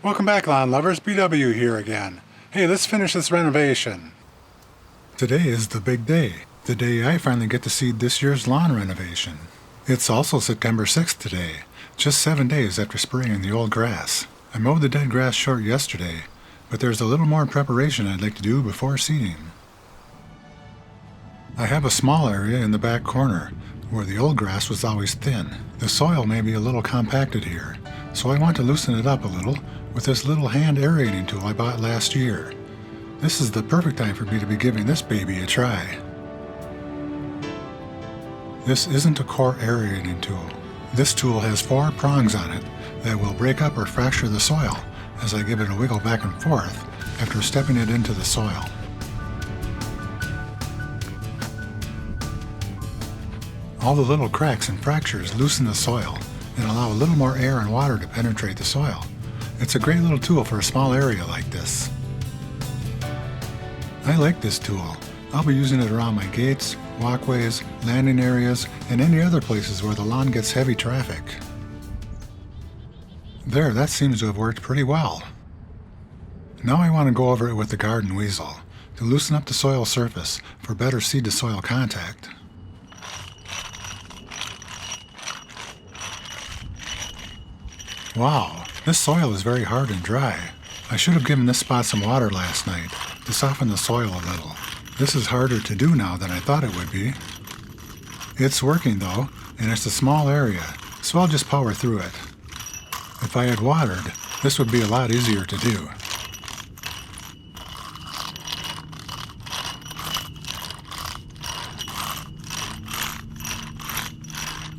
Welcome back, lawn lovers. BW here again. Hey, let's finish this renovation. Today is the big day, the day I finally get to seed this year's lawn renovation. It's also September 6th today, just 7 days after spraying the old grass. I mowed the dead grass short yesterday, but there's a little more preparation I'd like to do before seeding. I have a small area in the back corner where the old grass was always thin. The soil may be a little compacted here, so I want to loosen it up a little with this little hand aerating tool I bought last year. This is the perfect time for me to be giving this baby a try. This isn't a core aerating tool. This tool has 4 prongs on it that will break up or fracture the soil as I give it a wiggle back and forth after stepping it into the soil. All the little cracks and fractures loosen the soil and allow a little more air and water to penetrate the soil. It's a great little tool for a small area like this. I like this tool. I'll be using it around my gates, walkways, landing areas, and any other places where the lawn gets heavy traffic. There, that seems to have worked pretty well. Now I want to go over it with the Garden Weasel to loosen up the soil surface for better seed-to-soil contact. Wow, this soil is very hard and dry. I should have given this spot some water last night to soften the soil a little. This is harder to do now than I thought it would be. It's working though, and it's a small area, so I'll just power through it. If I had watered, this would be a lot easier to do.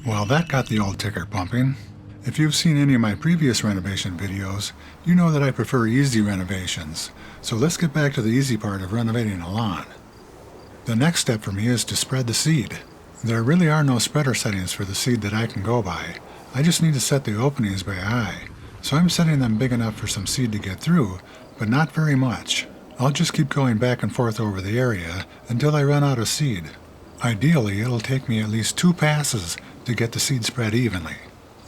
Well, that got the old ticker pumping. If you've seen any of my previous renovation videos, you know that I prefer easy renovations, so let's get back to the easy part of renovating a lawn. The next step for me is to spread the seed. There really are no spreader settings for the seed that I can go by. I just need to set the openings by eye, so I'm setting them big enough for some seed to get through, but not very much. I'll just keep going back and forth over the area until I run out of seed. Ideally, it'll take me at least 2 passes to get the seed spread evenly.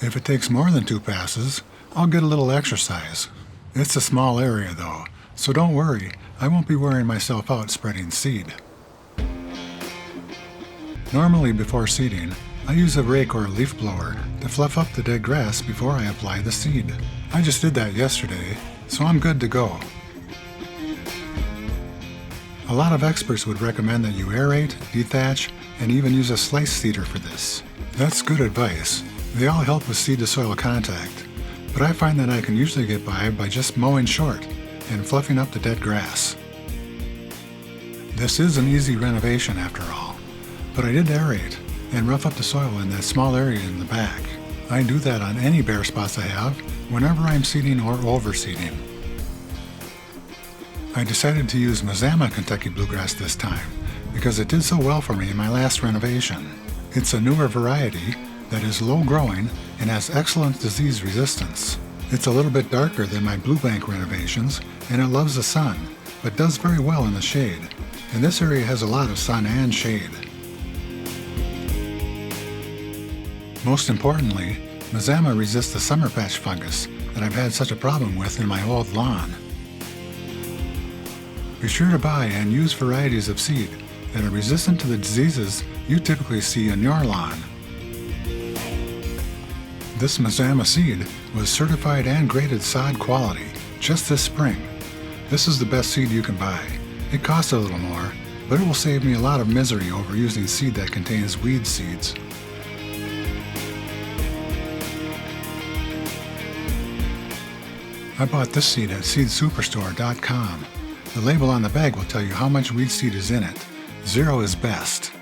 If it takes more than 2 passes, I'll get a little exercise. It's a small area though, so don't worry, I won't be wearing myself out spreading seed. Normally before seeding, I use a rake or a leaf blower to fluff up the dead grass before I apply the seed. I just did that yesterday, so I'm good to go. A lot of experts would recommend that you aerate, dethatch, and even use a slice seeder for this. That's good advice. They all help with seed-to-soil contact, but I find that I can usually get by just mowing short and fluffing up the dead grass. This is an easy renovation after all, but I did aerate and rough up the soil in that small area in the back. I do that on any bare spots I have whenever I'm seeding or overseeding. I decided to use Mazama Kentucky Bluegrass this time because it did so well for me in my last renovation. It's a newer variety that is low growing and has excellent disease resistance. It's a little bit darker than my Blue Bank renovations and it loves the sun, but does very well in the shade. And this area has a lot of sun and shade. Most importantly, Mazama resists the summer patch fungus that I've had such a problem with in my old lawn. Be sure to buy and use varieties of seed that are resistant to the diseases you typically see in your lawn. This Mazama seed was certified and graded Sod Quality just this spring. This is the best seed you can buy. It costs a little more, but it will save me a lot of misery over using seed that contains weed seeds. I bought this seed at seedsuperstore.com. The label on the bag will tell you how much weed seed is in it. 0 is best.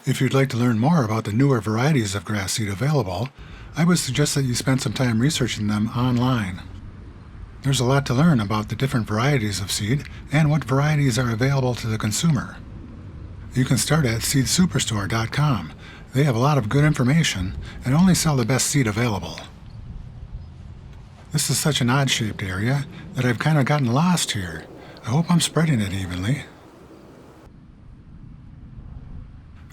If you'd like to learn more about the newer varieties of grass seed available, I would suggest that you spend some time researching them online. There's a lot to learn about the different varieties of seed and what varieties are available to the consumer. You can start at seedsuperstore.com. They have a lot of good information and only sell the best seed available. This is such an odd-shaped area that I've kind of gotten lost here. I hope I'm spreading it evenly.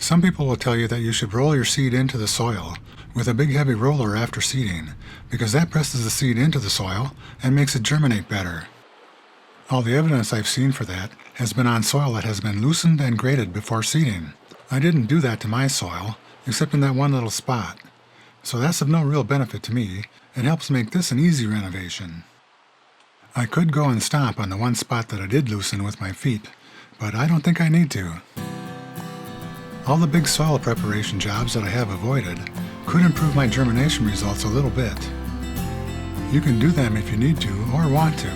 Some people will tell you that you should roll your seed into the soil with a big heavy roller after seeding, because that presses the seed into the soil and makes it germinate better. All the evidence I've seen for that has been on soil that has been loosened and graded before seeding. I didn't do that to my soil, except in that one little spot. So that's of no real benefit to me, and helps make this an easy renovation. I could go and stomp on the one spot that I did loosen with my feet, but I don't think I need to. All the big soil preparation jobs that I have avoided could improve my germination results a little bit. You can do them if you need to or want to.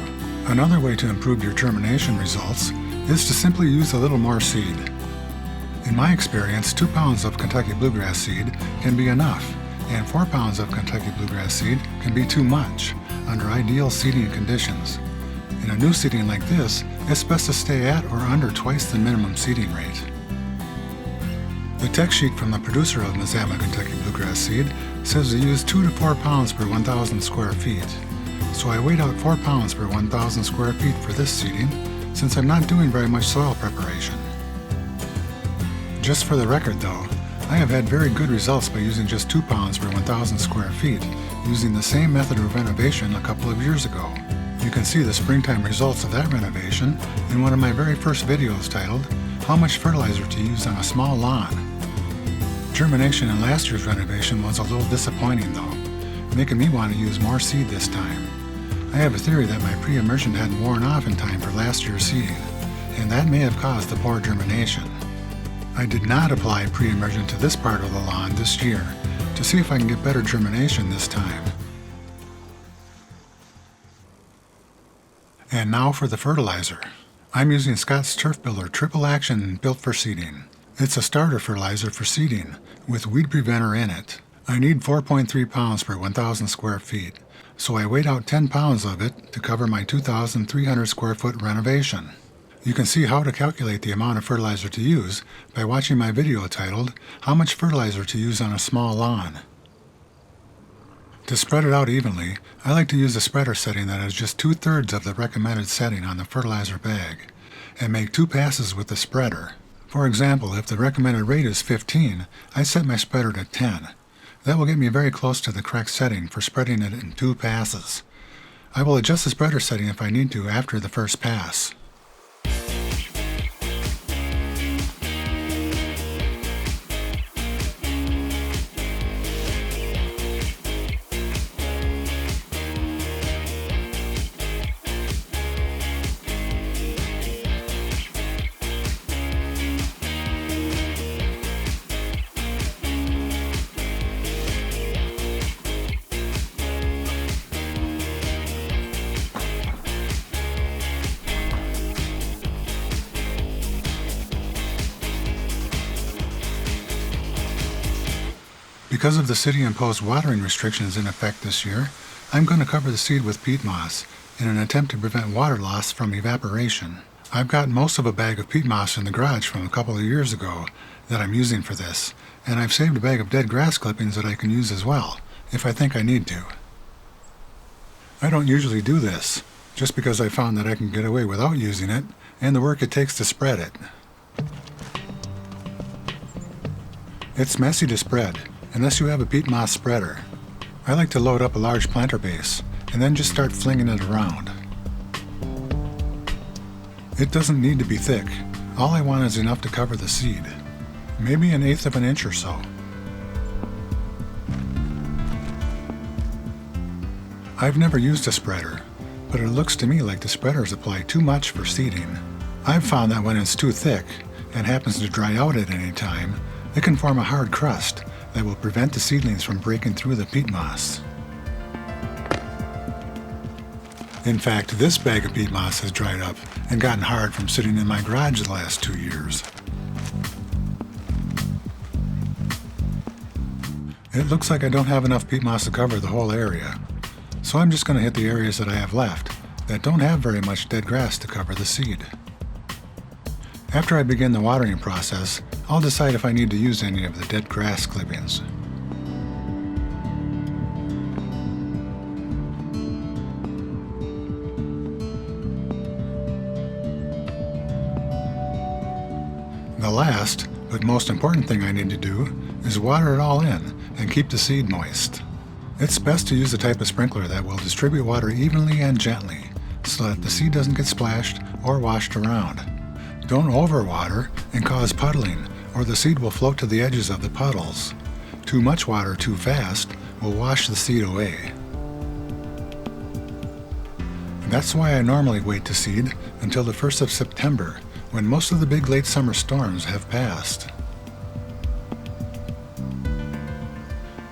Another way to improve your germination results is to simply use a little more seed. In my experience, 2 pounds of Kentucky Bluegrass seed can be enough, and 4 pounds of Kentucky Bluegrass seed can be too much under ideal seeding conditions. In a new seeding like this, it's best to stay at or under twice the minimum seeding rate. The tech sheet from the producer of Mazama Kentucky Bluegrass seed says to use 2 to 4 pounds per 1,000 square feet. So I weighed out 4 pounds per 1,000 square feet for this seeding, since I'm not doing very much soil preparation. Just for the record though, I have had very good results by using just 2 pounds per 1,000 square feet, using the same method of renovation a couple of years ago. You can see the springtime results of that renovation in one of my very first videos titled, How Much Fertilizer to Use on a Small Lawn. Germination in last year's renovation was a little disappointing though, making me want to use more seed this time. I have a theory that my pre-emergent hadn't worn off in time for last year's seeding, and that may have caused the poor germination. I did not apply pre-emergent to this part of the lawn this year to see if I can get better germination this time. And now for the fertilizer. I'm using Scott's Turf Builder Triple Action Built for Seeding. It's a starter fertilizer for seeding with weed preventer in it. I need 4.3 pounds per 1,000 square feet, so I weighed out 10 pounds of it to cover my 2,300 square foot renovation. You can see how to calculate the amount of fertilizer to use by watching my video titled, How Much Fertilizer to Use on a Small Lawn. To spread it out evenly, I like to use a spreader setting that is just 2/3 of the recommended setting on the fertilizer bag, and make 2 passes with the spreader. For example, if the recommended rate is 15, I set my spreader to 10. That will get me very close to the correct setting for spreading it in 2 passes. I will adjust the spreader setting if I need to after the first pass. Because of the city-imposed watering restrictions in effect this year, I'm going to cover the seed with peat moss in an attempt to prevent water loss from evaporation. I've got most of a bag of peat moss in the garage from a couple of years ago that I'm using for this, and I've saved a bag of dead grass clippings that I can use as well, if I think I need to. I don't usually do this, just because I found that I can get away without using it, and the work it takes to spread it. It's messy to spread, unless you have a peat moss spreader. I like to load up a large planter base, and then just start flinging it around. It doesn't need to be thick. All I want is enough to cover the seed. Maybe 1/8 of an inch or so. I've never used a spreader, but it looks to me like the spreaders apply too much for seeding. I've found that when it's too thick, and happens to dry out at any time, it can form a hard crust that will prevent the seedlings from breaking through the peat moss. In fact, this bag of peat moss has dried up and gotten hard from sitting in my garage the last 2 years. It looks like I don't have enough peat moss to cover the whole area, so I'm just going to hit the areas that I have left that don't have very much dead grass to cover the seed. After I begin the watering process, I'll decide if I need to use any of the dead grass clippings. The last, but most important thing I need to do is water it all in and keep the seed moist. It's best to use a type of sprinkler that will distribute water evenly and gently, so that the seed doesn't get splashed or washed around. Don't overwater and cause puddling, or the seed will float to the edges of the puddles. Too much water too fast will wash the seed away. That's why I normally wait to seed until the 1st of September, when most of the big late summer storms have passed.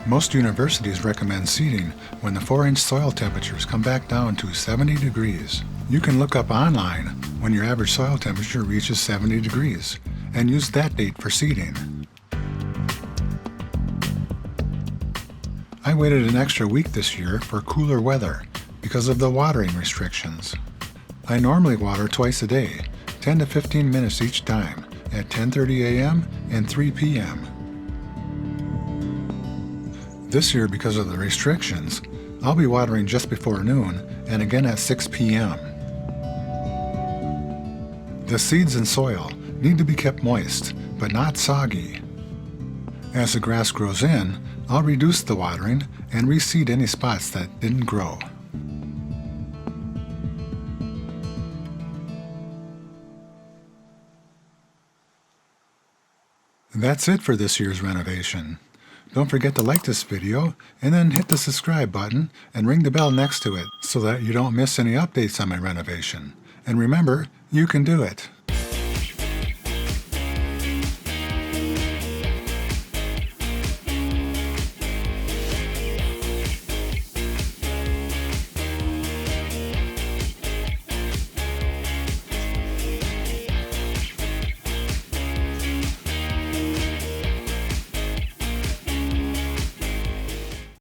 Most universities recommend seeding when the 4-inch soil temperatures come back down to 70 degrees. You can look up online when your average soil temperature reaches 70 degrees and use that date for seeding. I waited an extra week this year for cooler weather because of the watering restrictions. I normally water twice a day, 10 to 15 minutes each time, at 10:30 a.m. and 3 p.m. This year, because of the restrictions, I'll be watering just before noon and again at 6 p.m. The seeds and soil need to be kept moist, but not soggy. As the grass grows in, I'll reduce the watering and reseed any spots that didn't grow. That's it for this year's renovation. Don't forget to like this video and then hit the subscribe button and ring the bell next to it so that you don't miss any updates on my renovation. And remember, you can do it.